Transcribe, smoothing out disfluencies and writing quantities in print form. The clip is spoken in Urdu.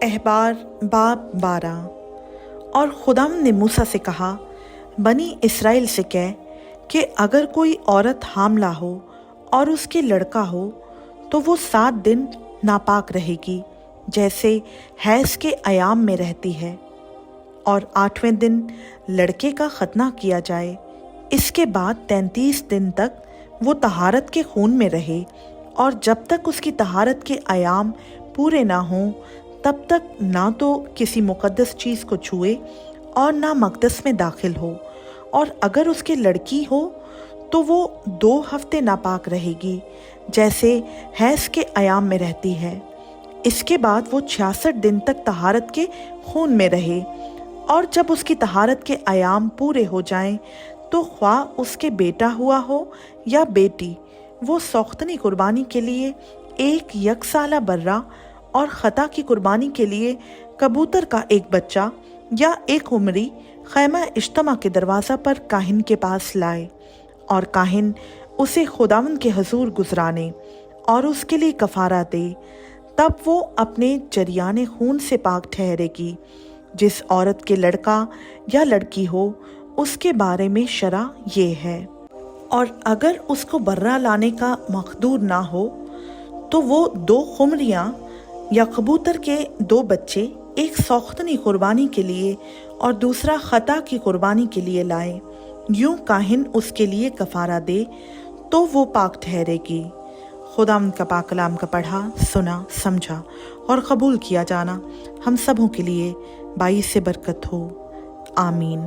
احبار باب 12۔ اور خداوند نے موسیٰ سے کہا، بنی اسرائیل سے کہہ کہ اگر کوئی عورت حاملہ ہو اور اس کے لڑکا ہو تو وہ 7 دن ناپاک رہے گی، جیسے حیض کے ایام میں رہتی ہے، اور 8ویں دن لڑکے کا ختنہ کیا جائے۔ اس کے بعد 33 دن تک وہ طہارت کے خون میں رہے، اور جب تک اس کی طہارت کے ایام پورے نہ ہوں تب تک نہ تو کسی مقدس چیز کو چھوئے اور نہ مقدس میں داخل ہو، اور اگر اس کی لڑکی ہو تو وہ 2 ہفتے ناپاک رہے گی، جیسے حیض کے ایام میں رہتی ہے۔ اس کے بعد وہ 66 دن تک طہارت کے خون میں رہے، اور جب اس کی طہارت کے ایام پورے ہو جائیں تو خواہ اس کے بیٹا ہوا ہو یا بیٹی، وہ سوختنی قربانی کے لیے 1 یکسالہ برہ اور خطا کی قربانی کے لیے کبوتر کا 1 بچہ یا 1 قمری خیمہ اجتماع کے دروازہ پر کاہن کے پاس لائے، اور کاہن اسے خداوند کے حضور گزرانے اور اس کے لیے کفارہ دے، تب وہ اپنے جریان خون سے پاک ٹھہرے گی۔ جس عورت کے لڑکا یا لڑکی ہو اس کے بارے میں شرع یہ ہے، اور اگر اس کو برہ لانے کا مقدور نہ ہو تو وہ 2 قمریاں یا کبوتر کے 2 بچے، 1 سوختنی قربانی کے لیے اور دوسرا خطا کی قربانی کے لیے لائے، یوں کاہن اس کے لیے کفارہ دے تو وہ پاک ٹھہرے گی۔ خداوند کا پاک کلام کا پڑھا، سنا، سمجھا اور قبول کیا جانا ہم سبوں کے لیے باعث برکت ہو، آمین۔